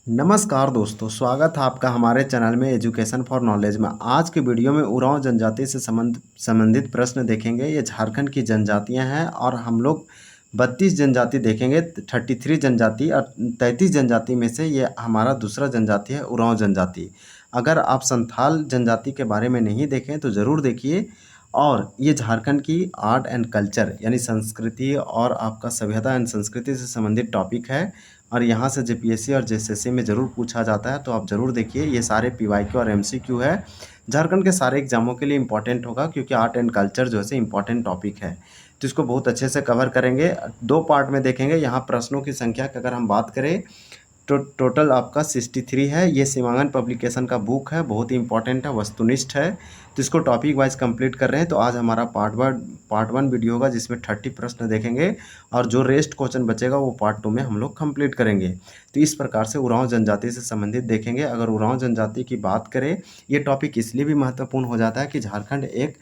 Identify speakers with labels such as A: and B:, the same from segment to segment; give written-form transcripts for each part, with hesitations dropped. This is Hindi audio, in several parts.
A: नमस्कार दोस्तों, स्वागत है आपका हमारे चैनल में एजुकेशन फॉर नॉलेज में। आज के वीडियो में उरांव जनजाति से संबंधित प्रश्न देखेंगे। ये झारखंड की जनजातियां हैं और हम लोग 32 जनजाति देखेंगे। 33 जनजाति और 33 जनजाति में से ये हमारा दूसरा जनजाति है उरांव जनजाति। अगर आप संथाल जनजाति के बारे में नहीं देखें तो ज़रूर देखिए। और ये झारखंड की आर्ट एंड कल्चर यानी संस्कृति और आपका सभ्यता एंड संस्कृति से संबंधित टॉपिक है। और यहाँ से जेपीएससी और जेएसएससी में ज़रूर पूछा जाता है, तो आप ज़रूर देखिए। ये सारे पीवाईक्यू और एमसीक्यू है। झारखंड के सारे एग्जामों के लिए इंपॉर्टेंट होगा, क्योंकि आर्ट एंड कल्चर जो है इंपॉर्टेंट टॉपिक है। तो इसको बहुत अच्छे से कवर करेंगे। 2 पार्ट में देखेंगे। यहाँ प्रश्नों की संख्या की अगर हम बात करें तो टोटल आपका 63 है। ये सीमांकन पब्लिकेशन का बुक है, बहुत ही इंपॉर्टेंट है, वस्तुनिष्ठ है। तो इसको टॉपिक वाइज कंप्लीट कर रहे हैं। तो आज हमारा पार्ट वन वीडियो होगा, जिसमें 30 प्रश्न देखेंगे और जो रेस्ट क्वेश्चन बचेगा वो पार्ट 2 में हम लोग कंप्लीट करेंगे। तो इस प्रकार से उरांव जनजाति से संबंधित देखेंगे। अगर उरांव जनजाति की बात करें, ये टॉपिक इसलिए भी महत्वपूर्ण हो जाता है कि झारखंड एक,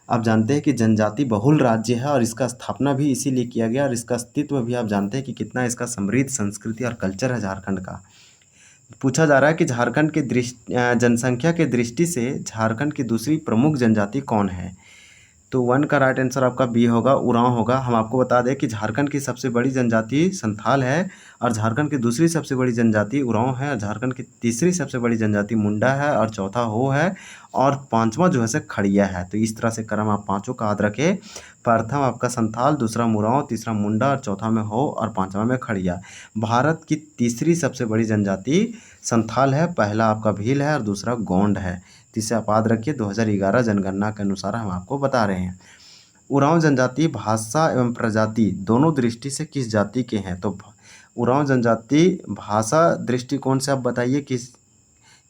A: आप जानते हैं कि जनजाति बहुल राज्य है और इसका स्थापना भी इसीलिए किया गया। और इसका अस्तित्व भी आप जानते हैं कि कितना इसका समृद्ध संस्कृति और कल्चर है झारखंड का। पूछा जा रहा है कि झारखंड की जनसंख्या के दृष्टि से झारखंड की दूसरी प्रमुख जनजाति कौन है। तो 1 का राइट आंसर आपका बी होगा, उरांव होगा। हम आपको बता दें कि झारखंड की सबसे बड़ी जनजाति संथाल है और झारखंड की दूसरी सबसे बड़ी जनजाति उरांव है। और झारखंड की तीसरी सबसे बड़ी जनजाति मुंडा है और चौथा हो है और पांचवा जो है से खड़िया है। तो इस तरह से क्रम आप पांचों का याद रखें। प्रथम आपका संथाल, दूसरा मुरांव, तीसरा मुंडा और चौथा में हो और पांचवा में खड़िया। भारत की तीसरी सबसे बड़ी जनजाति संथाल है, पहला आपका भील है और दूसरा गोंड है। तो इसे आप याद रखिए। 2011 जनगणना के अनुसार हम आपको बता रहे हैं। उरांव जनजाति भाषा एवं प्रजाति दोनों दृष्टि से किस जाति के हैं। तो उरांव जनजाति भाषा दृष्टिकोण से आप बताइए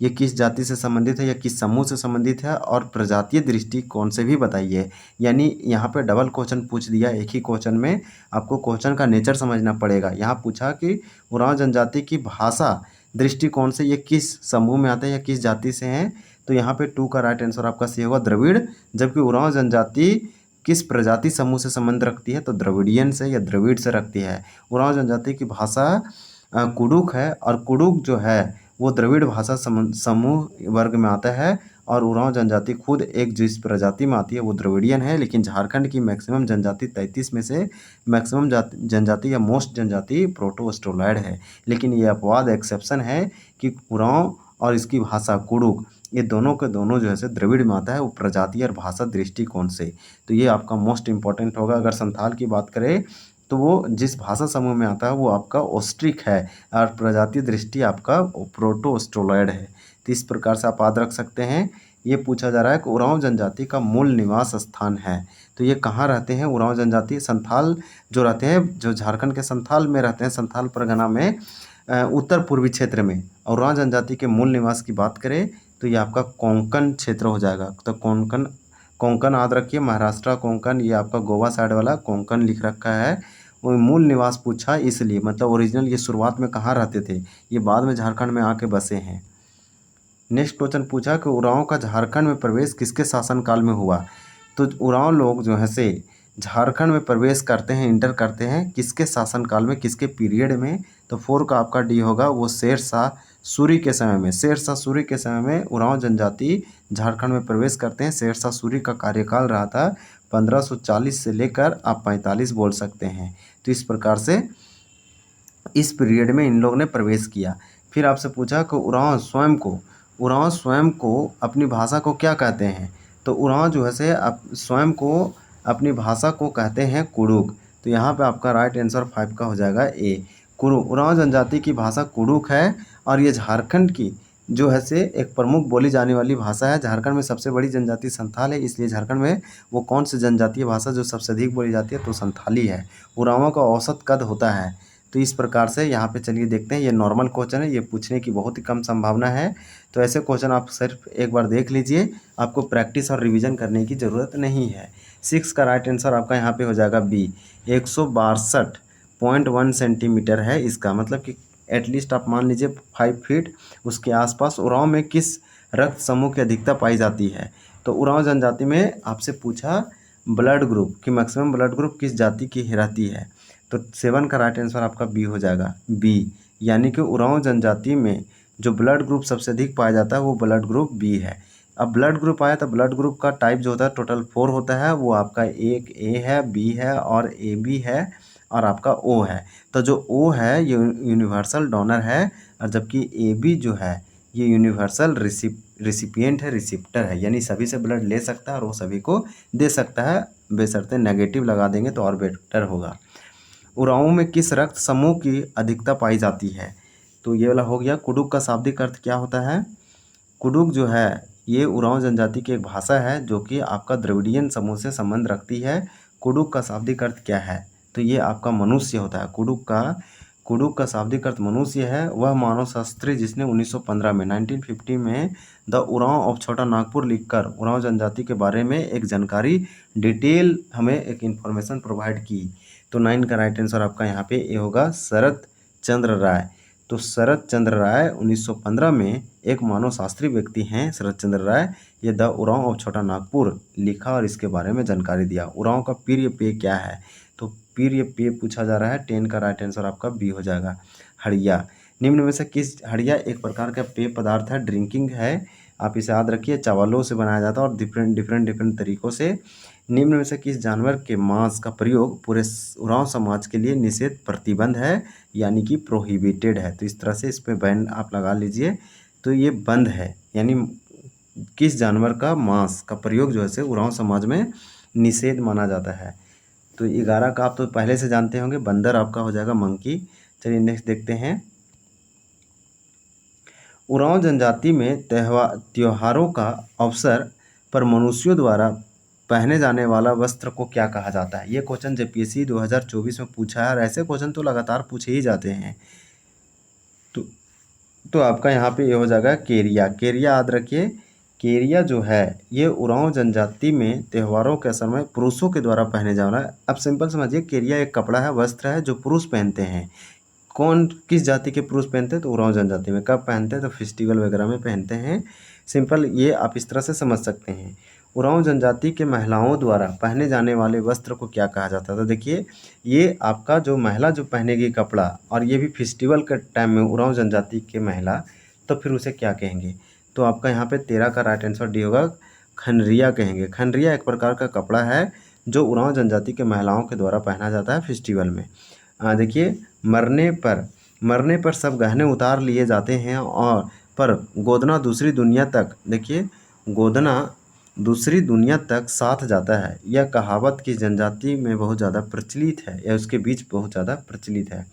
A: ये किस जाति से संबंधित है या किस समूह से संबंधित है, और प्रजातीय दृष्टिकोण से भी बताइए। यानी यहाँ पे डबल क्वेश्चन पूछ दिया एक ही क्वेश्चन में। आपको क्वेश्चन का नेचर समझना पड़ेगा। यहाँ पूछा कि उरांव जनजाति की भाषा दृष्टिकोण से ये किस समूह में आते हैं या किस जाति से हैं। तो यहाँ पे 2 का राइट आंसर आपका सी होगा, द्रविड़। जबकि उरांव जनजाति किस प्रजाति समूह से संबंध रखती है, तो द्रविडियन से या द्रविड़ से रखती है। उरांव जनजाति की भाषा कुडुक है और कुडुक जो है वो द्रविड़ भाषा समूह वर्ग में आता है। और उरांव जनजाति खुद एक जिस प्रजाति में आती है वो द्रविडियन है। लेकिन झारखंड की मैक्सिमम जनजाति 33 में से मैक्सिमम जनजाति या मोस्ट जनजाति प्रोटो ऑस्ट्रोलॉयड है। लेकिन ये अपवाद एक्सेप्शन है कि उरांव और इसकी भाषा कुडुक, ये दोनों के दोनों जो है से द्रविड़ में आता है, वो प्रजाति और भाषा दृष्टिकोण से। तो ये आपका मोस्ट इंपॉर्टेंट होगा। अगर संथाल की बात करें तो वो जिस भाषा समूह में आता है वो आपका ऑस्ट्रिक है और प्रजातीय दृष्टि आपका प्रोटो ऑस्ट्रोलॉयड है। तो इस प्रकार से आप याद रख सकते हैं। ये पूछा जा रहा है कि उरांव जनजाति का मूल निवास स्थान है, तो ये कहाँ रहते हैं। उरांव जनजाति संथाल जो रहते हैं, जो झारखंड के संथाल में रहते हैं, संथाल परगना में उत्तर पूर्वी क्षेत्र में। और उरांव जनजाति के मूल निवास की बात करें तो ये आपका कोंकण क्षेत्र हो जाएगा। तो कोंकण कोंकण याद रखिए, महाराष्ट्र कोंकण, ये आपका गोवा साइड वाला कोंकण लिख रखा है। वो मूल निवास पूछा इसलिए, मतलब ओरिजिनल ये शुरुआत में कहाँ रहते थे, ये बाद में झारखंड में आके बसे हैं। नेक्स्ट क्वेश्चन पूछा कि उरांव का झारखंड में प्रवेश किसके शासनकाल में हुआ। तो उरांव लोग जो है से झारखंड में प्रवेश करते हैं, इंटर करते हैं किसके शासनकाल में, किसके पीरियड में। तो 4 का आपका डी होगा, वो शेर शाह सूरी के समय में। शेर शाह सूरी के समय में उरांव जनजाति झारखंड में प्रवेश करते हैं। शेर शाह सूरी का कार्यकाल रहा था 1540 से लेकर आप 45 बोल सकते हैं। तो इस प्रकार से इस पीरियड में इन लोगों ने प्रवेश किया। फिर आपसे पूछा कि उरांव स्वयं को अपनी भाषा को क्या कहते हैं। तो उरांव जो है से स्वयं को अपनी भाषा को कहते हैं कुडुक। तो यहाँ पे आपका राइट आंसर 5 का हो जाएगा ए, कुडुक। उरांव जनजाति की भाषा कुडुक है और ये झारखंड की जो है से एक प्रमुख बोली जाने वाली भाषा है। झारखंड में सबसे बड़ी जनजाति संथाल है, इसलिए झारखंड में वो कौन सी जनजातीय भाषा जो सबसे अधिक बोली जाती है, तो संथाली है। उरांवों का औसत कद होता है। तो इस प्रकार से यहाँ पे चलिए देखते हैं। ये नॉर्मल क्वेश्चन है, ये पूछने की बहुत ही कम संभावना है। तो ऐसे क्वेश्चन आप सिर्फ एक बार देख लीजिए, आपको प्रैक्टिस और रिवीजन करने की ज़रूरत नहीं है। 6 का राइट आंसर आपका यहाँ पे हो जाएगा बी, 162.1 सेंटीमीटर है इसका, मतलब कि एटलीस्ट आप मान लीजिए 5 फीट उसके आसपास। उरांव में किस रक्त समूह की अधिकता पाई जाती है। तो उरांव जनजाति में आपसे पूछा ब्लड ग्रुप कि मैक्सिमम ब्लड ग्रुप किस जाति की रहती है। तो 7 का राइट आंसर आपका बी हो जाएगा, बी यानी कि उरांव जनजाति में जो ब्लड ग्रुप सबसे अधिक पाया जाता है वो ब्लड ग्रुप बी है। अब ब्लड ग्रुप आया तो ब्लड ग्रुप का टाइप जो होता है टोटल 4 होता है, वो आपका एक ए है, बी है और ए बी है और आपका ओ है। तो जो ओ है ये यूनिवर्सल डोनर है और जबकि ए बी जो है ये यूनिवर्सल रिसिपिएंट है, रिसिप्टर है, यानी सभी से ब्लड ले सकता है और वो सभी को दे सकता है, बेशर्ते नेगेटिव लगा देंगे तो और बेटर होगा। उरांव में किस रक्त समूह की अधिकता पाई जाती है? तो ये वाला हो गया। कुडुक का शाब्दिक अर्थ क्या होता है? कुडुक जो है ये उरांव जनजाति की एक भाषा है जो कि आपका द्रविडियन समूह से संबंध रखती है। कुडुक का शाब्दिक अर्थ क्या है? तो ये आपका मनुष्य होता है। कुडुक का शाब्दिक अर्थ मनुष्य है। वह मानव शास्त्री जिसने 1915 में 1950 में द उरांव ऑफ छोटा नागपुर लिखकर उरांव जनजाति के बारे में एक जानकारी डिटेल हमें एक इन्फॉर्मेशन प्रोवाइड की। तो 9 का राइट आंसर आपका यहाँ पे ये होगा शरत चंद्र राय। तो शरत चंद्र राय 1915 में एक मानव शास्त्री व्यक्ति हैं शरत चंद्र राय। ये द उरांव ऑफ छोटा नागपुर लिखा और इसके बारे में जानकारी दिया। उरांव का प्रिय पेय क्या है? तो प्रिय पेय पूछा जा रहा है। 10 का राइट आंसर आपका बी हो जाएगा, हड़िया। निम्न में से किस हड़िया एक प्रकार का पेय पदार्थ है, ड्रिंकिंग है, आप इसे याद रखिए। चावलों से बनाया जाता है और डिफरेंट तरीक़ों से। निम्न में से किस जानवर के मांस का प्रयोग पूरे उरांव समाज के लिए निषेध प्रतिबंध है, यानी कि प्रोहिबिटेड है? तो इस तरह से इस पर बैन आप लगा लीजिए। तो ये बंद है, यानी किस जानवर का मांस का प्रयोग जो है उरांव समाज में निषेध माना जाता है। तो 11 का आप तो पहले से जानते होंगे, बंदर आपका हो जाएगा मंकी। चलिए नेक्स्ट देखते हैं। उरांव जनजाति में त्योहारों का अवसर पर मनुष्यों द्वारा पहने जाने वाला वस्त्र को क्या कहा जाता है? ये क्वेश्चन जेपीएससी 2024 में पूछा है और ऐसे क्वेश्चन तो लगातार पूछे ही जाते हैं। तो आपका यहाँ पे ये हो जाएगा केरिया। केरिया याद रखिए। केरिया जो है ये उरांव जनजाति में त्योहारों के समय पुरुषों के द्वारा पहने जाना है। अब सिंपल समझिए, केरिया एक कपड़ा है, वस्त्र है जो पुरुष पहनते हैं। कौन किस जाति के पुरुष पहनते हैं? तो उरांव जनजाति में। कब पहनते हैं? तो फेस्टिवल वगैरह में पहनते हैं। सिंपल ये आप इस तरह से समझ सकते हैं। उरांव जनजाति के महिलाओं द्वारा पहने जाने वाले वस्त्र को क्या कहा जाता है? तो देखिए ये आपका जो महिला जो पहनेगी कपड़ा, और ये भी फेस्टिवल के टाइम में उरांव जनजाति के महिला, तो फिर उसे क्या कहेंगे? तो आपका यहाँ पे 13 का राइट आंसर डी होगा, खनरिया कहेंगे। खनरिया एक प्रकार का कपड़ा है जो उरांव जनजाति के महिलाओं के द्वारा पहना जाता है फेस्टिवल में। देखिए मरने पर सब गहने उतार लिए जाते हैं और पर गोदना दूसरी दुनिया तक, देखिए गोदना दूसरी दुनिया तक साथ जाता है। यह कहावत की जनजाति में बहुत ज़्यादा प्रचलित है, या उसके बीच बहुत ज़्यादा प्रचलित है।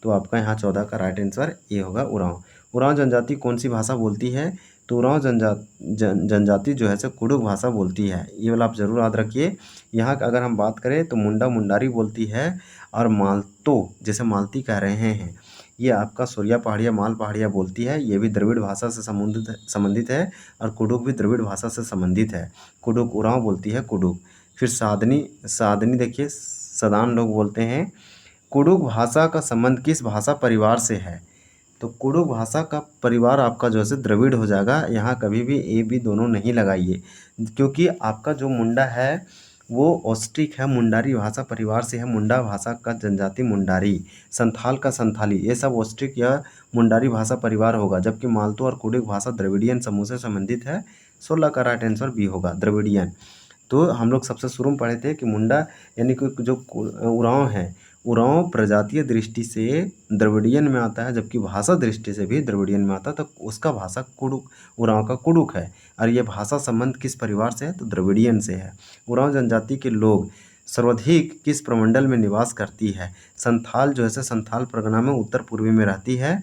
A: तो आपका यहाँ 14 का राइट आंसर ये होगा उरांव। उरांव जनजाति कौन सी भाषा बोलती है? तो उरांव जनजाति जो है सो कुडुक भाषा बोलती है। ये वाला आप ज़रूर याद रखिए। यहाँ का अगर हम बात करें तो मुंडा मुंडारी बोलती है, और मालतो जैसे मालती कह रहे हैं ये आपका सूर्या पहाड़िया माल पहाड़िया बोलती है। ये भी द्रविड़ भाषा से संबंधित है और कुडुक भी द्रविड़ भाषा से संबंधित है। कुडुक उरांव बोलती है कुडुक। फिर सादनी देखिए सदान लोग बोलते हैं। कुडुक भाषा का संबंध किस भाषा परिवार से है? तो कुडुक भाषा का परिवार आपका जो है द्रविड़ हो जाएगा। यहाँ कभी भी ए बी दोनों नहीं लगाइए, क्योंकि आपका जो मुंडा है वो ऑस्ट्रिक है, मुंडारी भाषा परिवार से है। मुंडा भाषा का जनजाति मुंडारी, संथाल का संथाली, ये सब ऑस्ट्रिक या मुंडारी भाषा परिवार होगा। जबकि मालतो और कुडुक भाषा द्रविडियन समूह से संबंधित है। 16 का राइट आंसर बी होगा, द्रविडियन। तो हम लोग सबसे शुरू में पढ़े थे कि मुंडा यानी कि जो उरांव है, उरांव प्रजातीय दृष्टि से द्रविडियन में आता है, जबकि भाषा दृष्टि से भी द्रविडियन में आता है। तो उसका भाषा कुडुक, उरांव का कुडुक है। और ये भाषा संबंध किस परिवार से है? तो द्रविडियन से है। उरांव जनजाति के लोग सर्वाधिक किस प्रमंडल में निवास करती है? संथाल जो है संथाल परगना में उत्तर पूर्वी में रहती है।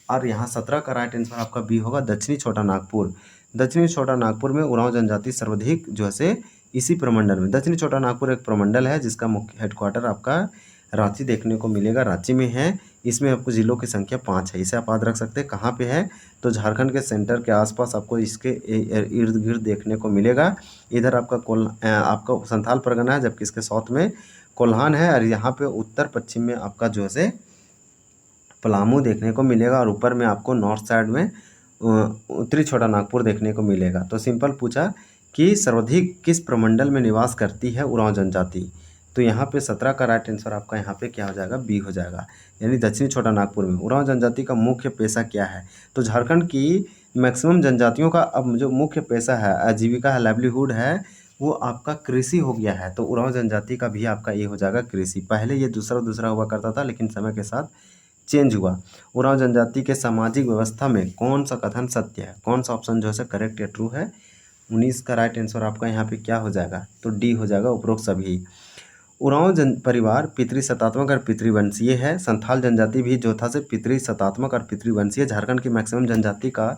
A: और यहाँ 17 का राइट आंसर आपका बी होगा, दक्षिणी छोटा नागपुर। दक्षिणी छोटा नागपुर में उरांव जनजाति सर्वाधिक जो है इसी प्रमंडल में। दक्षिणी छोटा नागपुर एक प्रमंडल है जिसका मुख्य हेडक्वार्टर आपका रांची देखने को मिलेगा, रांची में है। इसमें आपको जिलों की संख्या 5 है। इसे आप याद रख सकते हैं। कहाँ पे है? तो झारखंड के सेंटर के आसपास आपको इसके इर्द गिर्द देखने को मिलेगा। इधर आपका आपका संथाल परगना है, जबकि इसके साउथ में कोल्हान है। और यहाँ पे उत्तर पश्चिम में आपका जो है पलामू देखने को मिलेगा, और ऊपर में आपको नॉर्थ साइड में उत्तरी छोटा नागपुर देखने को मिलेगा। तो सिंपल पूछा कि सर्वाधिक किस प्रमंडल में निवास करती है उरांव जनजाति? तो यहाँ पे 17 का राइट आंसर आपका यहाँ पे क्या हो जाएगा, बी हो जाएगा। यानी दक्षिणी छोटा नागपुर में उरांव जनजाति का मुख्य पेशा क्या है। तो झारखंड की मैक्सिमम जनजातियों का अब जो मुख्य पेशा है, आजीविका है, लाइवलीहुड है, वो आपका कृषि हो गया है। तो उरांव जनजाति का भी आपका ये हो जाएगा कृषि। पहले ये दूसरा दूसरा हुआ करता था, लेकिन समय के साथ चेंज हुआ। उरांव जनजाति के सामाजिक व्यवस्था में कौन सा कथन सत्य है, कौन सा ऑप्शन जो है करेक्ट या ट्रू है। 19 का राइट आंसर आपका यहाँ पे क्या हो जाएगा, तो डी हो जाएगा, उपरोक्त सभी। उरांव जन परिवार पितृसत्तात्मक और पितृवंशीय है। संथाल जनजाति भी जो था से पितृसत्तात्मक और पितृवंशीय। झारखंड की मैक्सिमम जनजाति का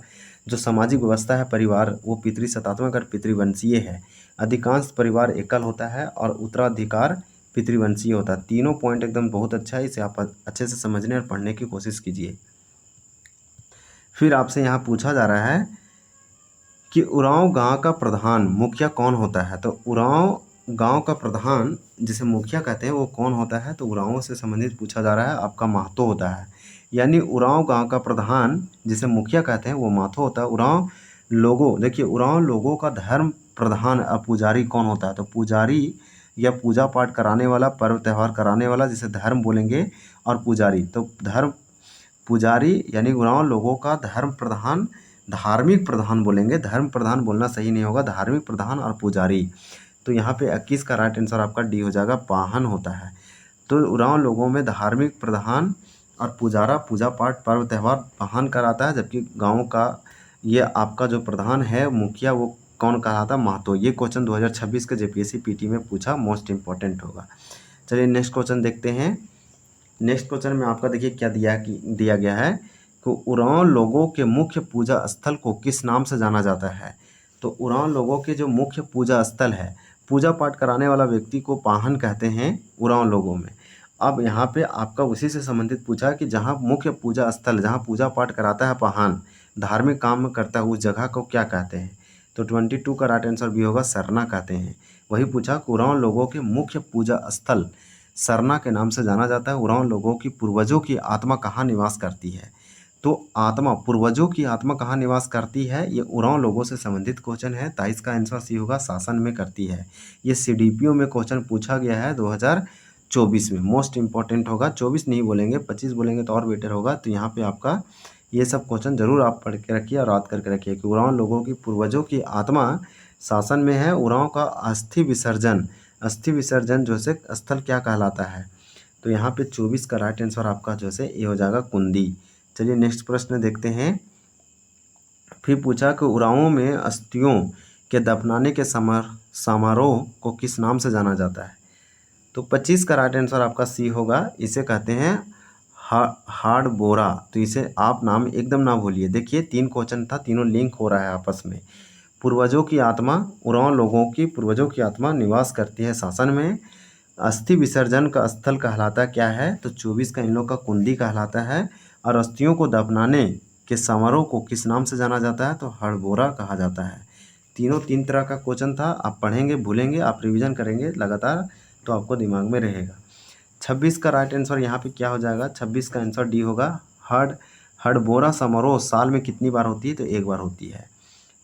A: जो सामाजिक व्यवस्था है, परिवार, वो पितृसत्तात्मक और पितृवंशीय है। अधिकांश परिवार एकल होता है और उत्तराधिकार पितृवंशीय होता है। तीनों पॉइंट एकदम बहुत अच्छा है, इसे आप अच्छे से समझने और पढ़ने की कोशिश कीजिए। फिर आपसे यहाँ पूछा जा रहा है कि उरांव गांव का प्रधान मुखिया कौन होता है। तो उरांव गांव का प्रधान जिसे मुखिया कहते हैं वो कौन होता है। तो उरांव से संबंधित पूछा जा रहा है, आपका महतो होता है। यानी उरांव गांव का प्रधान जिसे मुखिया कहते हैं वो महतो होता है। उरांव लोगों, देखिए उरांव लोगों का धर्म प्रधान पुजारी कौन होता है। तो पुजारी या पूजा पाठ कराने वाला, पर्व त्यौहार कराने वाला, जिसे धर्म बोलेंगे, और पुजारी। तो धर्म पुजारी यानी उरांव लोगों का धर्म प्रधान, धार्मिक प्रधान बोलेंगे, धर्म प्रधान बोलना सही नहीं होगा, धार्मिक प्रधान और पुजारी। तो यहाँ पे 21 का राइट आंसर आपका डी हो जाएगा, पाहन होता है। तो उरांव लोगों में धार्मिक प्रधान और पुजारा पूजा पाठ पर्व त्यौहार पाहन कराता है, जबकि गाँव का ये आपका जो प्रधान है मुखिया वो कौन कहलाता है, महतो। ये क्वेश्चन 2026 के जेपीएससी पीटी में पूछा, मोस्ट इंपॉर्टेंट होगा। चलिए नेक्स्ट क्वेश्चन देखते हैं। नेक्स्ट क्वेश्चन में आपका देखिए क्या दिया गया है कि उरांव लोगों के मुख्य पूजा स्थल को किस नाम से जाना जाता है। तो उरांव लोगों के जो मुख्य पूजा स्थल है, पूजा पाठ कराने वाला व्यक्ति को पाहन कहते हैं उरांव लोगों में। अब यहाँ पे आपका उसी से संबंधित पूछा कि जहाँ मुख्य पूजा स्थल, जहाँ पूजा पाठ कराता है पाहन, धार्मिक काम करता है, उस जगह को क्या कहते हैं। तो 22 का राइट आंसर भी होगा, सरना कहते हैं। वही पूछा कि उरांव लोगों के मुख्य पूजा स्थल सरना के नाम से जाना जाता है। उरांव लोगों की पूर्वजों की आत्मा कहाँ निवास करती है। तो आत्मा, पूर्वजों की आत्मा कहाँ निवास करती है, ये उरांव लोगों से संबंधित क्वेश्चन है। 23 का आंसर सी होगा, शासन में करती है। ये सीडीपीओ में क्वेश्चन पूछा गया है 2024 में, मोस्ट इंपॉर्टेंट होगा। 24 नहीं बोलेंगे, 25 बोलेंगे तो और बेटर होगा। तो यहाँ पे आपका ये सब क्वेश्चन जरूर आप पढ़ के रखिए और याद करके रखिए कि उरांव लोगों की पूर्वजों की आत्मा शासन में है। उरांव का अस्थि विसर्जन जो से स्थल क्या कहलाता है। तो यहाँ पे 24 का राइट आंसर आपका जो है ये हो जाएगा, कुंदी। चलिए नेक्स्ट प्रश्न देखते हैं। फिर पूछा कि उरांवों में अस्थियों के दफनाने के समारोह को किस नाम से जाना जाता है। तो 25 का राइट आंसर आपका सी होगा, इसे कहते हैं हाड़ बोरा। तो इसे आप नाम एकदम ना भूलिए। देखिए 3 क्वेश्चन था, तीनों लिंक हो रहा है आपस में। पूर्वजों की आत्मा, उरांव लोगों की पूर्वजों की आत्मा निवास करती है शासन में। अस्थि विसर्जन का स्थल कहलाता क्या है। तो 24 का इन लोग का कुंडी कहलाता है। और अस्थियों को दफनाने के समारोह को किस नाम से जाना जाता है। तो हड़बोरा कहा जाता है। तीनों 3 तरह का क्वेश्चन था, आप पढ़ेंगे भूलेंगे, आप रिवीजन करेंगे लगातार तो आपको दिमाग में रहेगा। 26 का राइट आंसर यहाँ पे क्या हो जाएगा, 26 का आंसर डी होगा। हड़बोरा समारोह साल में कितनी बार होती है। तो 1 बार होती है।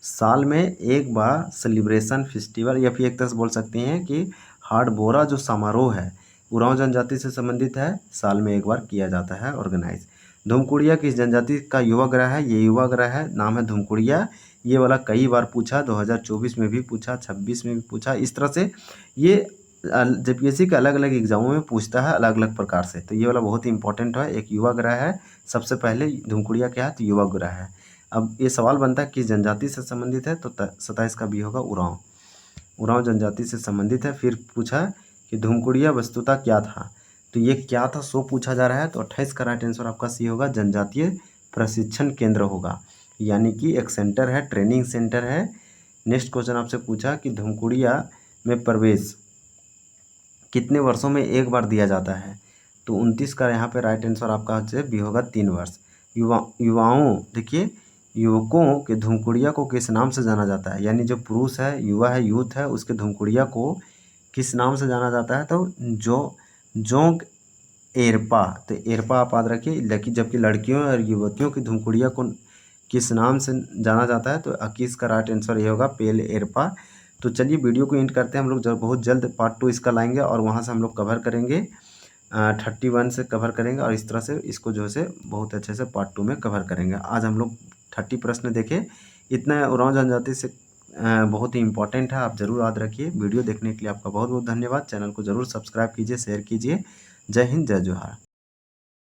A: साल में 1 बार सेलिब्रेशन फेस्टिवल, या फिर एक तरह से बोल सकते हैं कि हाड़बोरा जो समारोह है उरांव जनजाति से संबंधित है, साल में 1 बार किया जाता है ऑर्गेनाइज। धुमकुड़िया किस जनजाति का युवा ग्रह है। ये युवा ग्रह है, नाम है धुमकुड़िया। ये वाला कई बार पूछा, 2024 में भी पूछा, 26 में भी पूछा। इस तरह से ये जेपीएससी के अलग अलग एग्जामों में पूछता है अलग अलग प्रकार से। तो ये वाला बहुत ही इंपॉर्टेंट है। एक युवा ग्रह है, सबसे पहले धुमकुड़िया क्या है, तो युवा ग्रह है। अब ये सवाल बनता है किस जनजाति से संबंधित है। तो 27 का भी होगा, उरांव जनजाति से संबंधित है। फिर पूछा कि धुमकुड़िया वस्तुतः क्या था। तो ये क्या था सो पूछा जा रहा है। तो 28 का राइट आंसर आपका सी होगा, जनजातीय प्रशिक्षण केंद्र होगा। यानी कि एक सेंटर है, ट्रेनिंग सेंटर है। नेक्स्ट क्वेश्चन आपसे पूछा कि धुमकुड़िया में प्रवेश कितने वर्षों में 1 बार दिया जाता है। तो 29 का यहाँ पे राइट आंसर आपका भी होगा, 3 वर्ष। युवाओं, देखिए युवकों के धुमकुड़िया को किस नाम से जाना जाता है। यानी जो पुरुष है, युवा है, यूथ है, उसके धुमकुड़िया को किस नाम से जाना जाता है। तो जोंक एरपा। तो एरपा आप याद रखिए। जबकि लड़कियों और युवतियों की धुमकुड़िया को किस नाम से जाना जाता है। तो 21 का राइट आंसर ये होगा, पेल एरपा। तो चलिए वीडियो को एंड करते हैं। हम लोग जब बहुत जल्द पार्ट 2 इसका लाएंगे और वहाँ से हम लोग कवर करेंगे 31 से कवर करेंगे और इस तरह से इसको जो है बहुत अच्छे से पार्ट 2 में कवर करेंगे। आज हम लोग 30 प्रश्न देखे। इतना उरांव जनजाति से बहुत ही इंपॉर्टेंट है, आप ज़रूर याद रखिए। वीडियो देखने के लिए आपका बहुत बहुत धन्यवाद। चैनल को ज़रूर सब्सक्राइब कीजिए, शेयर कीजिए। जय हिंद, जय जोहार।